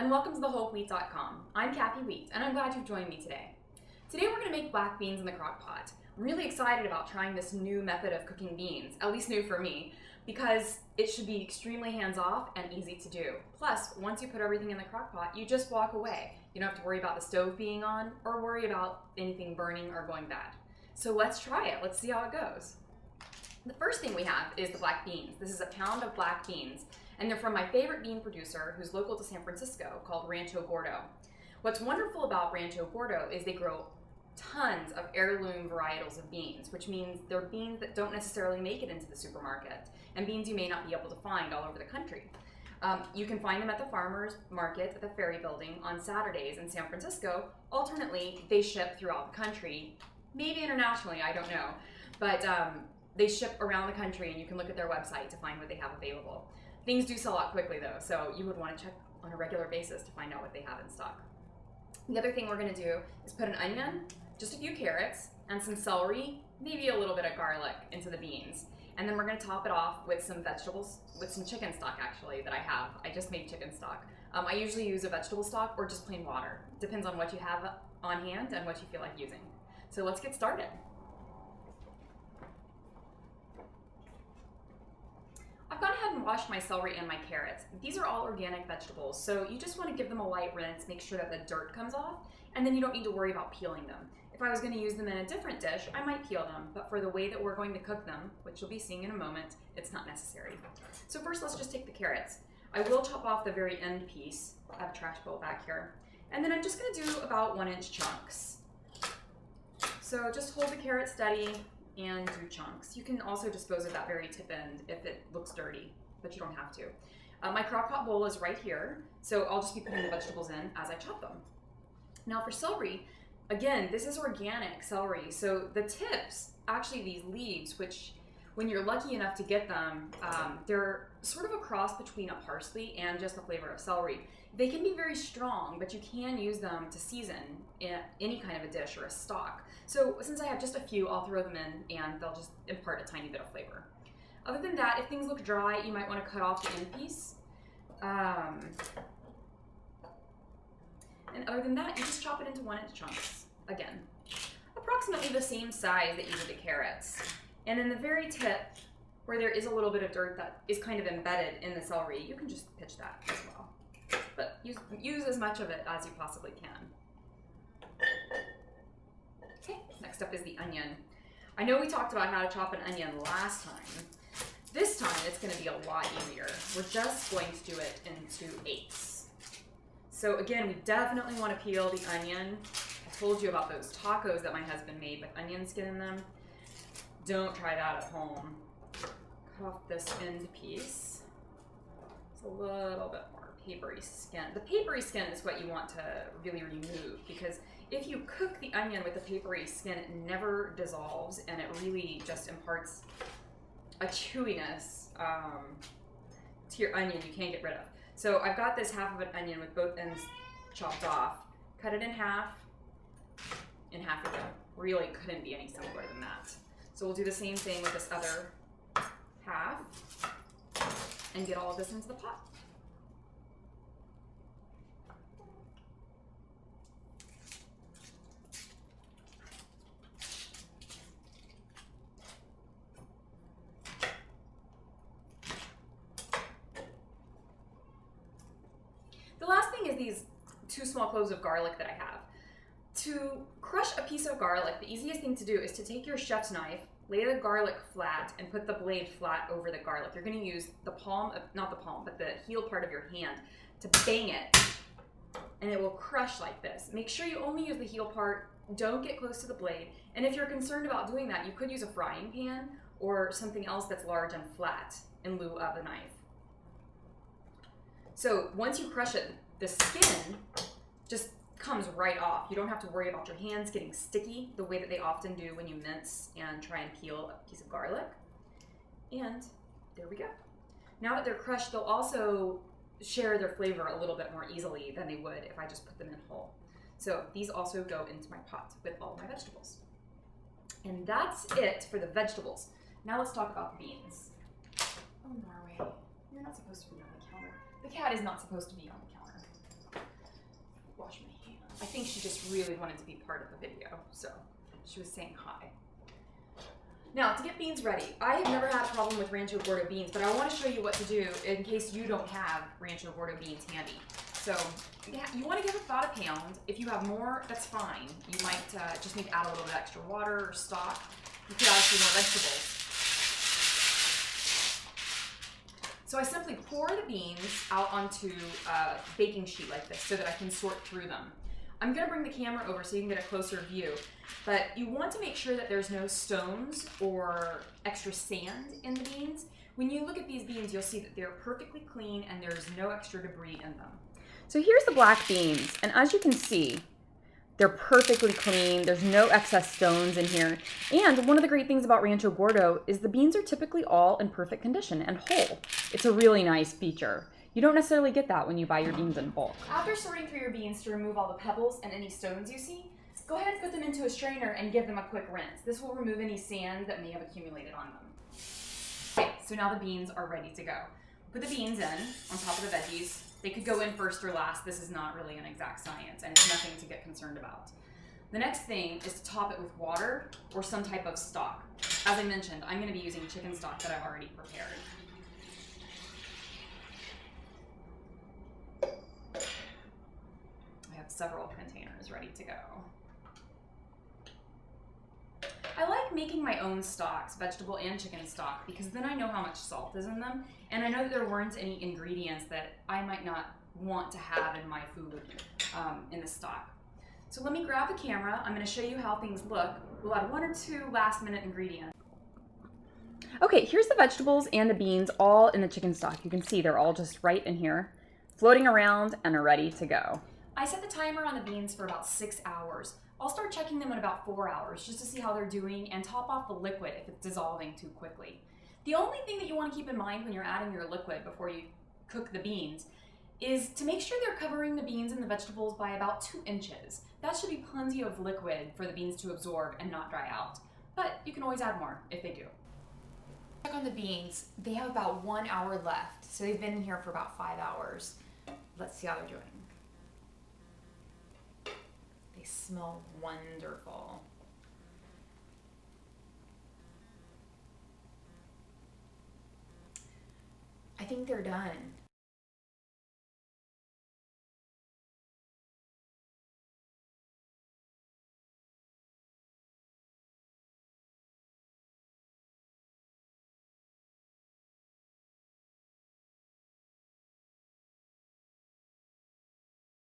and welcome to thewholewheat.com. I'm Kathy Wheat, and I'm glad you've joined me today. Today we're going to make black beans in the crock pot. I'm really excited about trying this new method of cooking beans, at least new for me, because it should be extremely hands-off and easy to do. Plus, once you put everything in the crock pot, you just walk away. You don't have to worry about the stove being on or worry about anything burning or going bad. So let's try it. Let's see how it goes. The first thing we have is the black beans. This is a pound of black beans, and they're from my favorite bean producer who's local to San Francisco called Rancho Gordo. What's wonderful about Rancho Gordo is they grow tons of heirloom varietals of beans, which means they're beans that don't necessarily make it into the supermarket and beans you may not be able to find all over the country. You can find them at the farmer's market at the Ferry Building on Saturdays in San Francisco. Alternately, they ship throughout the country, maybe internationally, I don't know, but they ship around the country and you can look at their website to find what they have available. Things do sell out quickly though, so you would want to check on a regular basis to find out what they have in stock. The other thing we're going to do is put an onion, just a few carrots, and some celery, maybe a little bit of garlic into the beans. And then we're going to top it off with some vegetables, with some chicken stock actually that I have. I just made chicken stock. I usually use a vegetable stock or just plain water. Depends on what you have on hand and what you feel like using. So let's get started. I've gone ahead and washed my celery and my carrots. These are all organic vegetables, so you just want to give them a light rinse, make sure that the dirt comes off, and then you don't need to worry about peeling them. If I was going to use them in a different dish, I might peel them, but for the way that we're going to cook them, which you'll be seeing in a moment, it's not necessary. So first, let's just take the carrots. I will chop off the very end piece. I have a trash bowl back here. And then I'm just going to do about 1-inch chunks. So just hold the carrot steady and do chunks. You can also dispose of that very tip end if it looks dirty, but you don't have to. My Crockpot bowl is right here, so I'll just be putting the vegetables in as I chop them. Now for celery, again, this is organic celery, so the tips, actually these leaves, which when you're lucky enough to get them, they're sort of a cross between a parsley and just the flavor of celery. They can be very strong, but you can use them to season in any kind of a dish or a stock. So since I have just a few, I'll throw them in and they'll just impart a tiny bit of flavor. Other than that, if things look dry, you might want to cut off the end piece. And other than that, you just chop it into 1-inch chunks. Again, approximately the same size that you did the carrots. And then the very tip, where there is a little bit of dirt that is kind of embedded in the celery, you can just pitch that as well. But use as much of it as you possibly can. Okay, next up is the onion. I know we talked about how to chop an onion last time. This time it's going to be a lot easier. We're just going to do it into 8ths. So again, we definitely want to peel the onion. I told you about those tacos that my husband made with onion skin in them. Don't try that at home. Cut off this end piece. It's a little bit more papery skin. The papery skin is what you want to really remove, because if you cook the onion with the papery skin, it never dissolves and it really just imparts a chewiness to your onion you can't get rid of. So I've got this half of an onion with both ends chopped off. Cut it in half again. Really couldn't be any simpler than that. So we'll do the same thing with this other half and get all of this into the pot. The last thing is these 2 small cloves of garlic that I have. To crush a piece of garlic, the easiest thing to do is to take your chef's knife, lay the garlic flat, and put the blade flat over the garlic. You're going to use the palm, not the palm, but the heel part of your hand to bang it, and it will crush like this. Make sure you only use the heel part. Don't get close to the blade. And if you're concerned about doing that, you could use a frying pan or something else that's large and flat in lieu of a knife. So once you crush it, the skin just comes right off. You don't have to worry about your hands getting sticky the way that they often do when you mince and try and peel a piece of garlic. And there we go. Now that they're crushed, they'll also share their flavor a little bit more easily than they would if I just put them in whole. So these also go into my pot with all my vegetables. And that's it for the vegetables. Now let's talk about the beans. Oh, Norway, you're not supposed to be on the counter. The cat is not supposed to be on the counter. wash my hands. I think she just really wanted to be part of the video, so she was saying hi. Now, to get beans ready, I have never had a problem with Rancho Gordo beans, but I want to show you what to do in case you don't have Rancho Gordo beans handy. So, yeah, you want to give about a pound. If you have more, that's fine. You might just need to add a little bit extra water or stock. You could add a few more vegetables. So I simply pour the beans out onto a baking sheet like this so that I can sort through them. I'm going to bring the camera over so you can get a closer view, but you want to make sure that there's no stones or extra sand in the beans. When you look at these beans, you'll see that they're perfectly clean and there's no extra debris in them. So here's the black beans, and as you can see, they're perfectly clean. There's no excess stones in here. And one of the great things about Rancho Gordo is the beans are typically all in perfect condition and whole. It's a really nice feature. You don't necessarily get that when you buy your beans in bulk. After sorting through your beans to remove all the pebbles and any stones you see, go ahead and put them into a strainer and give them a quick rinse. This will remove any sand that may have accumulated on them. Okay, so now the beans are ready to go. Put the beans in on top of the veggies. They could go in first or last. This is not really an exact science, and it's nothing to get concerned about. The next thing is to top it with water or some type of stock. As I mentioned, I'm going to be using chicken stock that I've already prepared. I have several containers ready to go. I like making my own stocks, vegetable and chicken stock, because then I know how much salt is in them, and I know that there weren't any ingredients that I might not want to have in my food in the stock. So let me grab the camera. I'm going to show you how things look. We'll add 1 or 2 last-minute ingredients. Okay, here's the vegetables and the beans all in the chicken stock. You can see they're all just right in here, floating around and are ready to go. I set the timer on the beans for about 6 hours. I'll start checking them in about 4 hours just to see how they're doing and top off the liquid if it's dissolving too quickly. The only thing that you want to keep in mind when you're adding your liquid before you cook the beans is to make sure they're covering the beans and the vegetables by about 2 inches. That should be plenty of liquid for the beans to absorb and not dry out. But you can always add more if they do. Check on the beans. They have about 1 hour left, so they've been in here for about 5 hours. Let's see how they're doing. They smell wonderful. I think they're done.